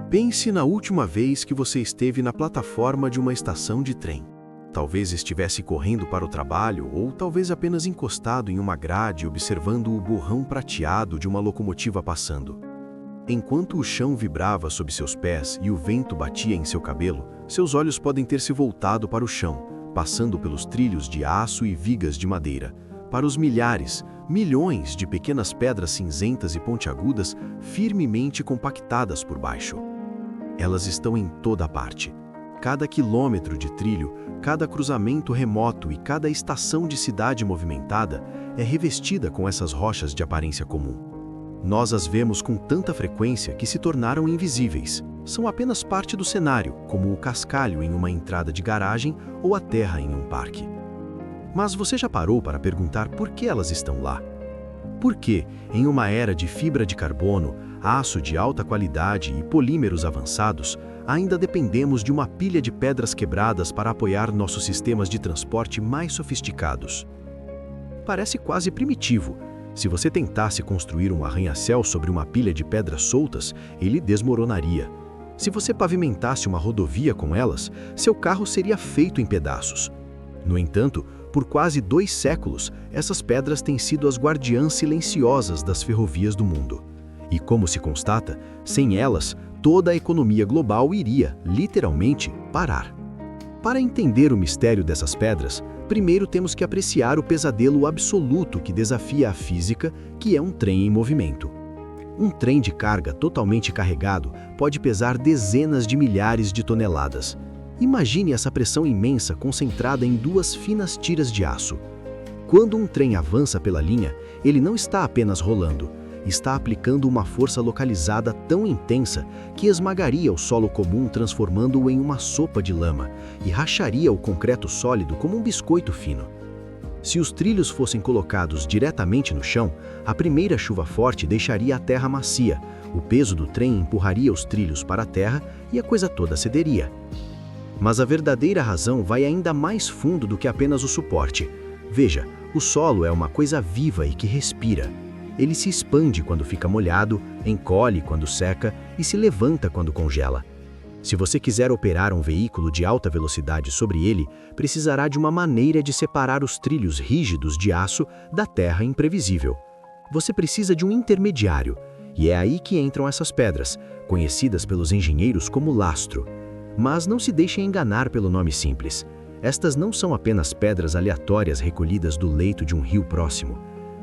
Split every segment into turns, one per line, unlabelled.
Pense na última vez que você esteve na plataforma de uma estação de trem. Talvez estivesse correndo para o trabalho ou talvez apenas encostado em uma grade observando o borrão prateado de uma locomotiva passando. Enquanto o chão vibrava sob seus pés e o vento batia em seu cabelo, seus olhos podem ter se voltado para o chão, passando pelos trilhos de aço e vigas de madeira, para os milhares, milhões de pequenas pedras cinzentas e pontiagudas firmemente compactadas por baixo. Elas estão em toda parte. Cada quilômetro de trilho, cada cruzamento remoto e cada estação de cidade movimentada é revestida com essas rochas de aparência comum. Nós as vemos com tanta frequência que se tornaram invisíveis. São apenas parte do cenário, como o cascalho em uma entrada de garagem ou a terra em um parque. Mas você já parou para perguntar por que elas estão lá? Por que, em uma era de fibra de carbono, aço de alta qualidade e polímeros avançados, ainda dependemos de uma pilha de pedras quebradas para apoiar nossos sistemas de transporte mais sofisticados? Parece quase primitivo. Se você tentasse construir um arranha-céu sobre uma pilha de pedras soltas, ele desmoronaria. Se você pavimentasse uma rodovia com elas, seu carro seria feito em pedaços. No entanto, por quase 2 séculos, essas pedras têm sido as guardiãs silenciosas das ferrovias do mundo. E como se constata, sem elas, toda a economia global iria, literalmente, parar. Para entender o mistério dessas pedras, primeiro temos que apreciar o pesadelo absoluto que desafia a física, que é um trem em movimento. Um trem de carga totalmente carregado pode pesar dezenas de milhares de toneladas. Imagine essa pressão imensa concentrada em 2 finas tiras de aço. Quando um trem avança pela linha, ele não está apenas rolando, está aplicando uma força localizada tão intensa que esmagaria o solo comum transformando-o em uma sopa de lama e racharia o concreto sólido como um biscoito fino. Se os trilhos fossem colocados diretamente no chão, a primeira chuva forte deixaria a terra macia, o peso do trem empurraria os trilhos para a terra e a coisa toda cederia. Mas a verdadeira razão vai ainda mais fundo do que apenas o suporte. Veja, o solo é uma coisa viva e que respira. Ele se expande quando fica molhado, encolhe quando seca e se levanta quando congela. Se você quiser operar um veículo de alta velocidade sobre ele, precisará de uma maneira de separar os trilhos rígidos de aço da terra imprevisível. Você precisa de um intermediário, e é aí que entram essas pedras, conhecidas pelos engenheiros como lastro. Mas não se deixem enganar pelo nome simples. Estas não são apenas pedras aleatórias recolhidas do leito de um rio próximo.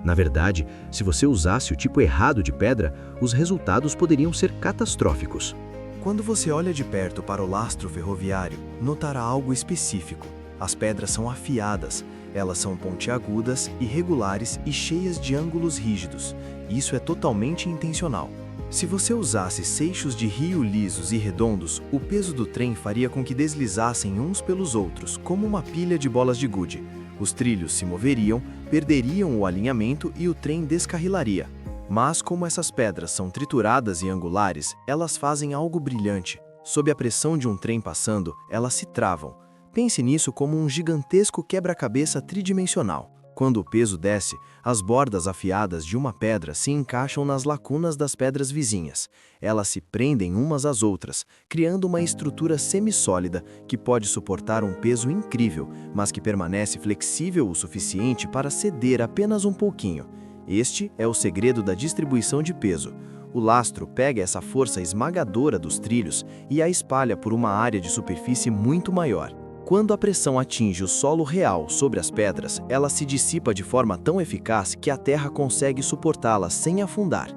Na verdade, se você usasse o tipo errado de pedra, os resultados poderiam ser catastróficos.
Quando você olha de perto para o lastro ferroviário, notará algo específico. As pedras são afiadas, elas são pontiagudas, irregulares e cheias de ângulos rígidos. Isso é totalmente intencional. Se você usasse seixos de rio lisos e redondos, o peso do trem faria com que deslizassem uns pelos outros, como uma pilha de bolas de gude. Os trilhos se moveriam, perderiam o alinhamento e o trem descarrilaria. Mas como essas pedras são trituradas e angulares, elas fazem algo brilhante. Sob a pressão de um trem passando, elas se travam. Pense nisso como um gigantesco quebra-cabeça tridimensional. Quando o peso desce, as bordas afiadas de uma pedra se encaixam nas lacunas das pedras vizinhas. Elas se prendem umas às outras, criando uma estrutura semissólida que pode suportar um peso incrível, mas que permanece flexível o suficiente para ceder apenas um pouquinho. Este é o segredo da distribuição de peso. O lastro pega essa força esmagadora dos trilhos e a espalha por uma área de superfície muito maior. Quando a pressão atinge o solo real sobre as pedras, ela se dissipa de forma tão eficaz que a terra consegue suportá-la sem afundar.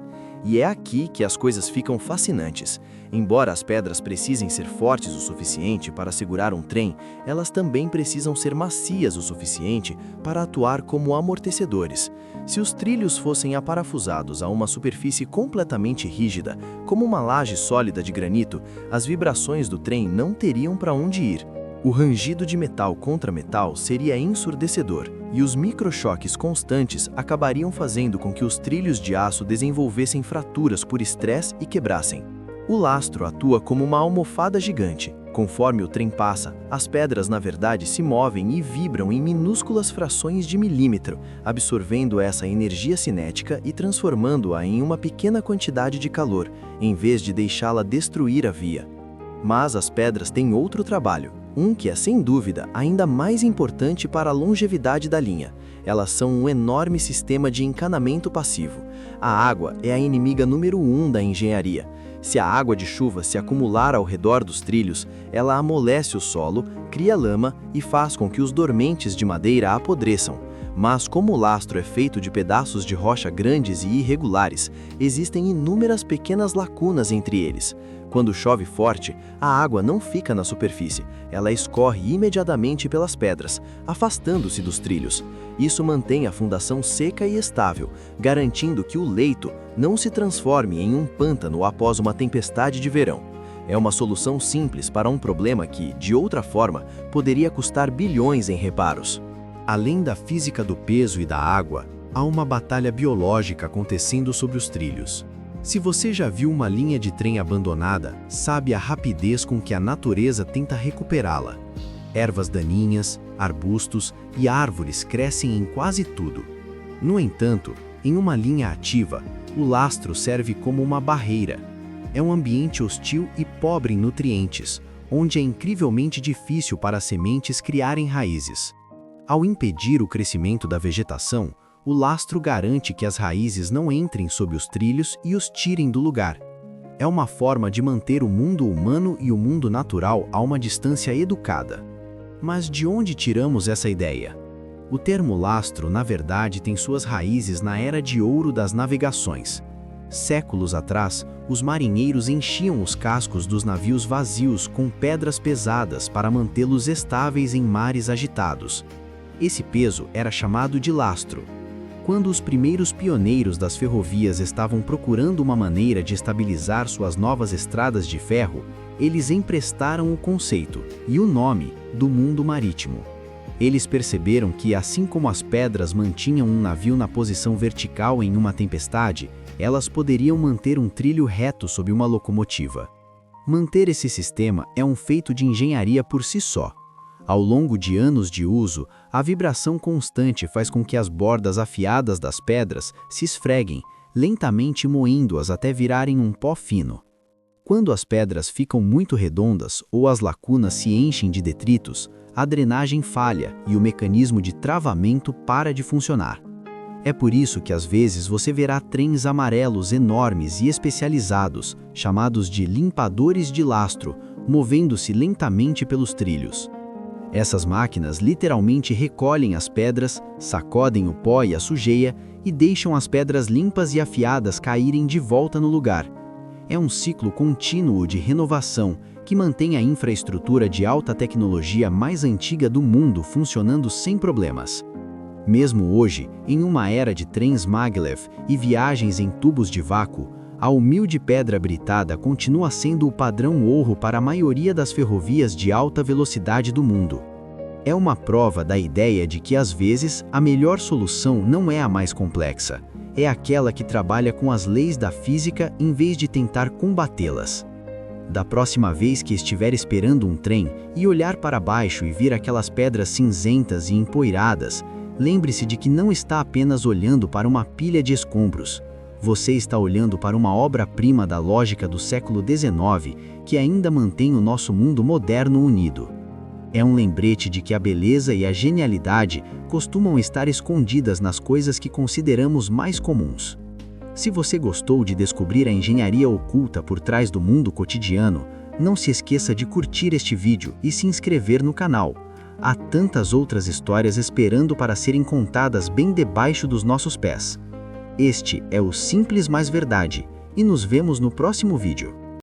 E é aqui que as coisas ficam fascinantes. Embora as pedras precisem ser fortes o suficiente para segurar um trem, elas também precisam ser macias o suficiente para atuar como amortecedores. Se os trilhos fossem aparafusados a uma superfície completamente rígida, como uma laje sólida de granito, as vibrações do trem não teriam para onde ir. O rangido de metal contra metal seria ensurdecedor, e os microchoques constantes acabariam fazendo com que os trilhos de aço desenvolvessem fraturas por estresse e quebrassem. O lastro atua como uma almofada gigante, Conforme o trem passa, as pedras na verdade se movem e vibram em minúsculas frações de milímetro, absorvendo essa energia cinética e transformando-a em uma pequena quantidade de calor, em vez de deixá-la destruir a via. Mas as pedras têm outro trabalho, um que é sem dúvida ainda mais importante para a longevidade da linha. Elas são um enorme sistema de encanamento passivo. A água é a inimiga número 1 da engenharia. Se a água de chuva se acumular ao redor dos trilhos, ela amolece o solo, cria lama e faz com que os dormentes de madeira apodreçam. Mas como o lastro é feito de pedaços de rocha grandes e irregulares, existem inúmeras pequenas lacunas entre eles. Quando chove forte, a água não fica na superfície, ela escorre imediatamente pelas pedras, afastando-se dos trilhos. Isso mantém a fundação seca e estável, garantindo que o leito não se transforme em um pântano após uma tempestade de verão. É uma solução simples para um problema que, de outra forma, poderia custar bilhões em reparos.
Além da física do peso e da água, há uma batalha biológica acontecendo sobre os trilhos. Se você já viu uma linha de trem abandonada, sabe a rapidez com que a natureza tenta recuperá-la. Ervas daninhas, arbustos e árvores crescem em quase tudo. No entanto, em uma linha ativa, o lastro serve como uma barreira. É um ambiente hostil e pobre em nutrientes, onde é incrivelmente difícil para as sementes criarem raízes. Ao impedir o crescimento da vegetação, o lastro garante que as raízes não entrem sob os trilhos e os tirem do lugar. É uma forma de manter o mundo humano e o mundo natural a uma distância educada. Mas de onde tiramos essa ideia? O termo lastro, na verdade, tem suas raízes na Era de Ouro das navegações. Séculos atrás, os marinheiros enchiam os cascos dos navios vazios com pedras pesadas para mantê-los estáveis em mares agitados. Esse peso era chamado de lastro. Quando os primeiros pioneiros das ferrovias estavam procurando uma maneira de estabilizar suas novas estradas de ferro, eles emprestaram o conceito e o nome do mundo marítimo. Eles perceberam que, assim como as pedras mantinham um navio na posição vertical em uma tempestade, elas poderiam manter um trilho reto sob uma locomotiva. Manter esse sistema é um feito de engenharia por si só. Ao longo de anos de uso, a vibração constante faz com que as bordas afiadas das pedras se esfreguem, lentamente moendo-as até virarem um pó fino. Quando as pedras ficam muito redondas ou as lacunas se enchem de detritos, a drenagem falha e o mecanismo de travamento para de funcionar. É por isso que às vezes você verá trens amarelos enormes e especializados, chamados de limpadores de lastro, movendo-se lentamente pelos trilhos. Essas máquinas literalmente recolhem as pedras, sacodem o pó e a sujeira e deixam as pedras limpas e afiadas caírem de volta no lugar. É um ciclo contínuo de renovação que mantém a infraestrutura de alta tecnologia mais antiga do mundo funcionando sem problemas. Mesmo hoje, em uma era de trens maglev e viagens em tubos de vácuo, a humilde pedra britada continua sendo o padrão ouro para a maioria das ferrovias de alta velocidade do mundo. É uma prova da ideia de que, às vezes, a melhor solução não é a mais complexa, é aquela que trabalha com as leis da física em vez de tentar combatê-las. Da próxima vez que estiver esperando um trem e olhar para baixo e ver aquelas pedras cinzentas e empoeiradas, lembre-se de que não está apenas olhando para uma pilha de escombros. Você está olhando para uma obra-prima da lógica do século XIX que ainda mantém o nosso mundo moderno unido. É um lembrete de que a beleza e a genialidade costumam estar escondidas nas coisas que consideramos mais comuns. Se você gostou de descobrir a engenharia oculta por trás do mundo cotidiano, não se esqueça de curtir este vídeo e se inscrever no canal. Há tantas outras histórias esperando para serem contadas bem debaixo dos nossos pés. Este é o Simples Mais Verdade, e nos vemos no próximo vídeo.